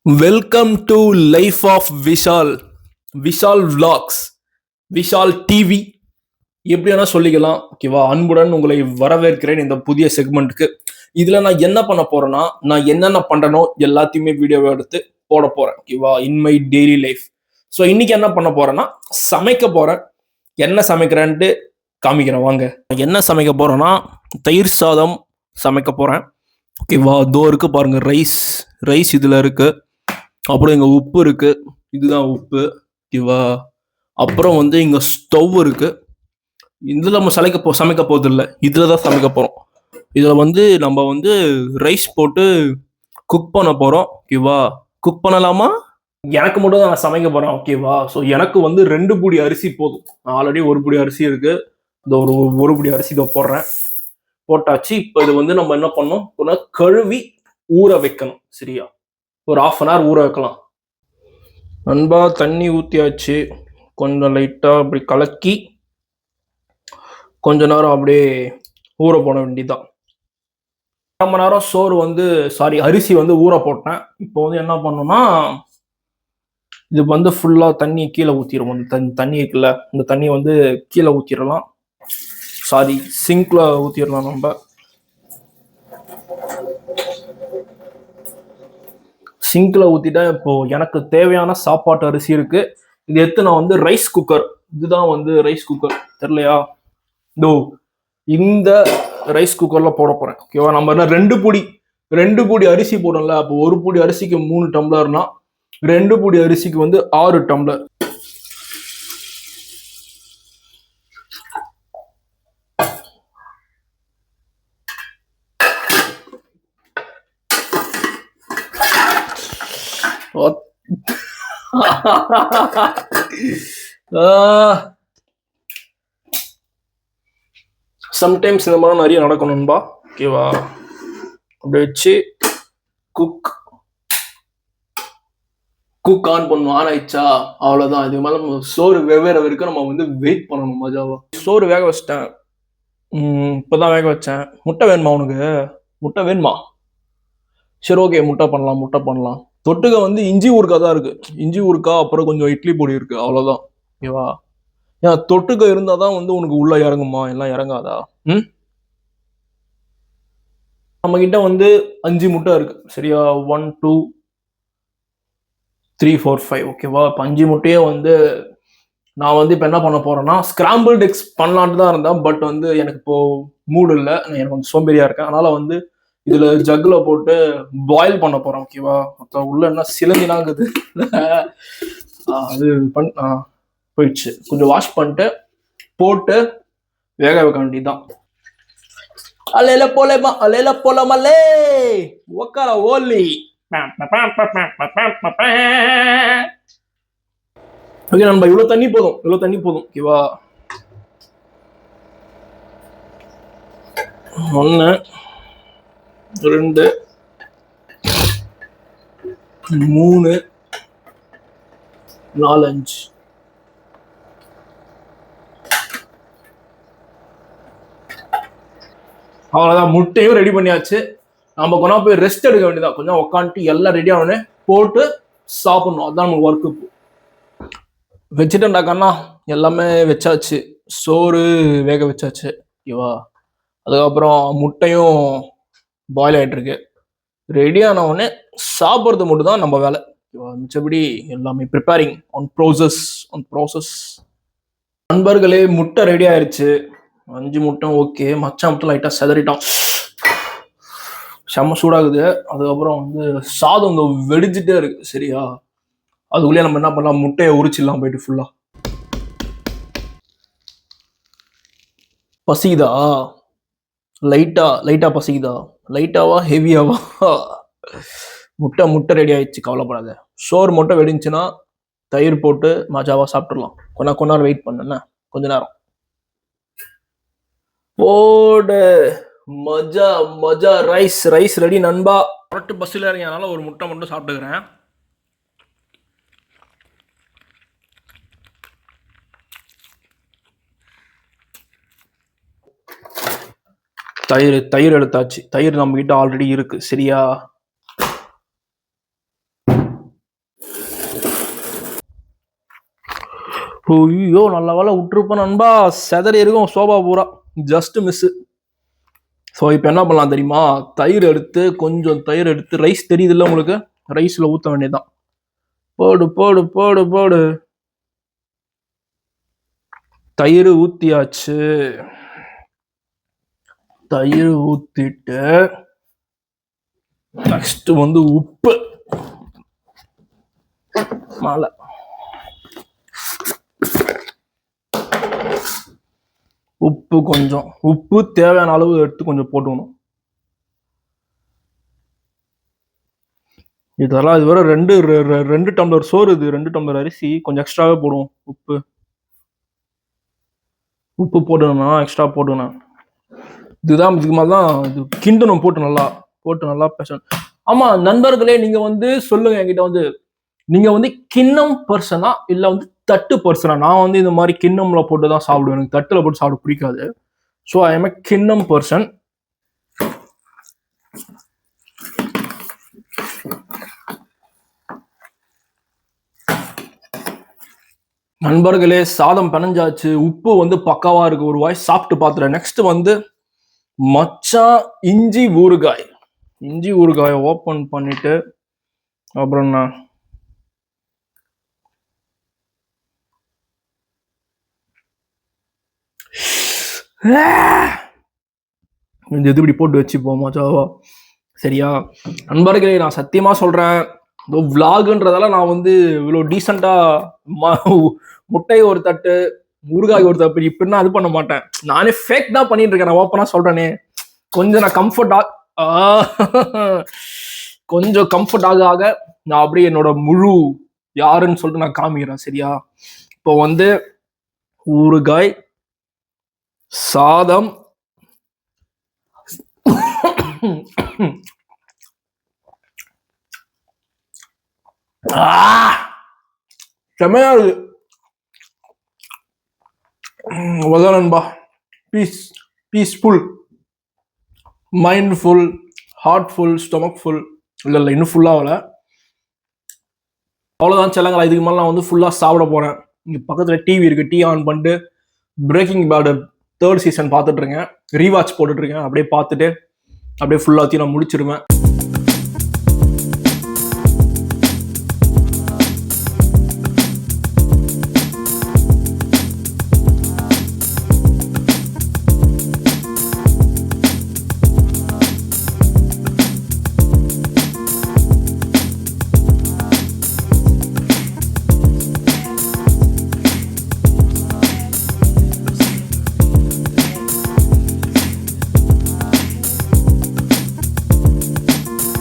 Welcome to life of Vishal. Vishal vlogs, Vishal TV, எப்படி வேணா சொல்லிக்கலாம். ஓகேவா? அன்புடன் உங்களை வரவேற்கிறேன் இந்த புதிய செக்மெண்ட்டுக்கு. இதுல நான் என்ன பண்ண போறேன்னா, நான் என்னென்ன பண்றேனோ எல்லாத்தையுமே வீடியோவை எடுத்து போட போறேன். ஓகேவா? In my daily life. So இன்னைக்கு என்ன பண்ண போறேன்னா, சமைக்க போறேன். என்ன சமைக்கிறேன்ட்டு காமிக்கிறேன் வாங்க. என்ன சமைக்க போறேன்னா, தயிர் சாதம் சமைக்க போறேன். ஓகேவா? இதோ இருக்கு பாருங்க, ரைஸ். ரைஸ் இதுல இருக்கு. அப்புறம் இங்க உப்பு இருக்கு, இதுதான் உப்பு. ஓகேவா? அப்புறம் வந்து இங்க ஸ்டவ் இருக்கு. இதுல நம்ம சமைக்க போறது இல்லை, இதுல தான் சமைக்க போறோம். இதுல வந்து நம்ம வந்து ரைஸ் போட்டு குக் பண்ண போறோம். ஓகேவா? குக் பண்ணலாமா? எனக்கு மட்டும் தான் நான் சமைக்க போறேன். ஓகேவா? ஸோ எனக்கு வந்து 2 புடி அரிசி போதும். ஆல்ரெடி 1 புடி அரிசி இருக்கு. இந்த ஒரு புடி அரிசி இதை போடுறேன். போட்டாச்சு. இப்போ இது வந்து நம்ம என்ன பண்ணோம், கழுவி ஊற வைக்கணும். சரியா? ஒரு 1/2 hour ஊற வைக்கலாம். நண்பா தண்ணி ஊற்றியாச்சு. கொஞ்சம் லைட்டாக அப்படி கலக்கி கொஞ்ச நேரம் அப்படியே ஊற போட வேண்டியதுதான். 1 மணி நேரம் சோறு வந்து அரிசி வந்து ஊற போட்டேன். இப்போ வந்து என்ன பண்ணணும்னா, இது வந்து ஃபுல்லாக தண்ணி கீழே ஊற்றிடுவோம். இந்த தண்ணி இருக்குல்ல, இந்த தண்ணி வந்து கீழே ஊற்றிடலாம். சிங்க்ல ஊற்றிடலாம். நம்ம சிங்க்ல ஊற்றிட்டா இப்போ எனக்கு தேவையான சாப்பாட்டு அரிசி இருக்கு. இது எடுத்து நான் வந்து ரைஸ் குக்கர், இதுதான் வந்து ரைஸ் குக்கர், தெரியலையா? இதோ இந்த ரைஸ் குக்கர்ல போட போறேன். ஓகேவா? நம்ம என்ன 2 புடி அரிசி போடணும்ல, அப்போ 1 புடி அரிசிக்கு 3 டம்ளர்னா 2 புடி அரிசிக்கு வந்து 6 டம்ளர். சம்டைம்ஸ் இந்த மாதிரி நிறைய நடக்கணும்பா. ஓகேவா? அப்படி வச்சு குக் ஆன் பண்ணும். ஆன் ஆயிடுச்சா? அவ்வளோதான். இது மாதிரி நம்ம சோறு வெவ்வேறு வரைக்கும் நம்ம வந்து வெயிட் பண்ணணும். மஜாவா சோறு வேக வச்சிட்டேன். இப்போதான் வேக வச்சேன். முட்டை வேணுமா உனக்கு? முட்டை வேணுமா? சரி, ஓகே, முட்டை பண்ணலாம். தொட்டுக்க வந்து இஞ்சி ஊறுக்காய் தான் இருக்கு. இஞ்சி ஊறுக்காய், அப்புறம் கொஞ்சம் இட்லி பொடி இருக்கு, அவ்வளோதான். ஓகேவா? ஏன் தொட்டுக்க இருந்தால் தான் வந்து உனக்கு உள்ள இறங்குமா? எல்லாம் இறங்காதா? நம்ம கிட்ட வந்து 5 முட்டை இருக்கு. சரியா? 1 2 3 4 5. ஓகேவா? இப்போ 5 முட்டையே வந்து நான் வந்து இப்போ என்ன பண்ண போறேன்னா, ஸ்கிராம்பிள்ட் எக்ஸ் பண்ணலான்ட்டு தான் இருந்தேன். பட் வந்து எனக்கு இப்போ மூடு இல்லை, எனக்கு கொஞ்சம் சோம்பேறியா இருக்கேன். அதனால வந்து இதுல ஜக்ல போட்டு பாயில் பண்ண போறோம். ஓகேவா? உள்ள என்ன சிலந்திலாங்குது. அது போயிடுச்சு. கொஞ்சம் வாஷ் பண்ணிட்டு போட்டு வேக வைக்க வேண்டியதுதான். அலையில போலமல்லே ஒக்கார ஓலி. ஓகே நண்பா, இவ்வளவு தண்ணி போதும். ஓகேவா? 1 2 3 4 5. அவ்வளவுதான். முட்டையும் ரெடி பண்ணியாச்சு. நம்ம கொண்டா போய் ரெஸ்ட் எடுக்க வேண்டியதான். கொஞ்சம் உட்காந்துட்டு எல்லாம் ரெடி ஆகணும்னு போட்டு சாப்பிடணும். அதுதான் நம்ம ஒர்க்கு. வச்சுட்டேன்டாக்கண்ணா, எல்லாமே வச்சாச்சு. சோறு வேக வச்சாச்சு. ஓகேவா? அதுக்கப்புறம் முட்டையும் பாயில் ஆகிட்டு இருக்கு. ரெடி ஆன உடனே சாப்பிட்றது மட்டும் தான் நம்ம வேலை. ஓகேவா? மிச்சபடி எல்லாமே ப்ரிப்பேரிங் ஆன் ப்ரோசஸ். நண்பர்களே, முட்டை ரெடி ஆயிடுச்சு. 5 முட்டை ஓகே. மச்சான் மட்டும் லைட்டாக செதறிட்டான். செம்ம சூடாகுது. அதுக்கப்புறம் வந்து சாதம் இந்த வெடிச்சுட்டே இருக்கு. சரியா? அதுக்குள்ளேயே நம்ம என்ன பண்ணலாம், முட்டையை உரிச்சிடலாம் போயிட்டு ஃபுல்லா. பசிக்குதா? லைட்டா பசிக்குதா? லைட்டாவா ஹெவியாவா? முட்டை ரெடி ஆயிடுச்சு, கவலைப்படாத. சோறு மட்டும் வெடிச்சுன்னா தயிர் போட்டு மஜாவா சாப்பிட்டுடலாம். கொஞ்ச நேரம் வெயிட் பண்ணுன்னா, கொஞ்ச நேரம் போடு. மஜா ரைஸ் ரெடி நண்பா. கரெக்ட் பஸ்ஸில் இறங்கினால ஒரு முட்டை மட்டும் சாப்பிட்டுக்கிறேன். தயிர் எடுத்தாச்சு. தயிர் நம்ம கிட்ட ஆல்ரெடி இருக்கு. சரியா? ஐயோ நல்ல வேலை விட்டுருப்பேன் நண்பா, செதறி இருக்கும் சோபா பூரா, ஜஸ்ட் மிஸ். ஸோ இப்போ என்ன பண்ணலாம் தெரியுமா, கொஞ்சம் தயிர் எடுத்து ரைஸ் தெரியுது இல்லை உங்களுக்கு, ரைஸில் ஊற்ற வேண்டியதுதான். போடு போடு போடு போடு, தயிர் ஊற்றியாச்சு. தயிர் ஊற்றிட்டு நெக்ஸ்ட் வந்து உப்பு மேலே, உப்பு கொஞ்சம், உப்பு தேவையான அளவு எடுத்து கொஞ்சம் போட்டுக்கணும். இதெல்லாம் இது வரை ரெண்டு டம்ளர் சோறு, இது 2 டம்ளர் அரிசி, கொஞ்சம் எக்ஸ்ட்ராவே போடுவோம். உப்பு போட்டுனா எக்ஸ்ட்ரா போட்டுக்கணும். இதுதான் இதுக்கு மேலே தான் இது கிண்டணும், போட்டு நல்லா பேசணும். ஆமா நண்பர்களே, நீங்க வந்து சொல்லுங்க என்கிட்ட வந்து, நீங்க வந்து கிண்ணம் பர்சனா இல்ல வந்து தட்டு பர்சனா? நான் வந்து இந்த மாதிரி கிண்ணம்ல போட்டு தான் சாப்பிடுவேன், எனக்கு தட்டுல போட்டு சாப்பிட பிடிக்காது. ஸோ ஐ எம் எ கிண்ணம் பர்சன். நண்பர்களே, சாதம் பிணைஞ்சாச்சு, உப்பு வந்து பக்காவா இருக்கு, ஒரு வாய் சாப்பிட்டு பார்த்துறேன். நெக்ஸ்ட் வந்து மச்சான் இஞ்சி ஊறுகாயை ஓப்பன் பண்ணிட்டு அப்புறம் நான் இது இப்படி போட்டு வச்சுப்போம் மச்சாவா, சரியா? நண்பர்களே, நான் சத்தியமா சொல்றேன், விளாகுன்றதால நான் வந்து இவ்வளோ டீசெண்டா முட்டை ஒரு தட்டு, ஊறுகாய் ஒரு தட்டு இப்படின்னா அது பண்ண மாட்டேன். நானே ஃபேக் தான் பண்ணிட்டு இருக்கேன், நான் ஓப்பனா சொல்றேனே. கொஞ்சம் நான் கொஞ்சம் கம்ஃபர்ட் ஆக நான் அப்படியே என்னோட முழு யாருன்னு சொல்லிட்டு நான் காமிக்கிறேன், சரியா? இப்போ வந்து ஊறுகாய், சாதம், செமையா இருக்கு நண்பா. Peaceful, mindful, heartful, stomach full. இல்லை இன்னும் ஃபுல்லாகல. அவ்வளோதான் செல்லங்களா, இதுக்கு மேலே நான் வந்து ஃபுல்லாக சாப்பிட போகிறேன். இங்கே பக்கத்தில் டிவி இருக்குது, டீ ஆன் பண்ணிட்டு பிரேக்கிங் பேட் 3rd சீசன் பார்த்துட்டு இருக்கேன், ரீவாட்ச் போட்டுட்டு இருக்கேன். அப்படியே பார்த்துட்டு அப்படியே ஃபுல்லாத்தையும் நான் முடிச்சிருவேன்.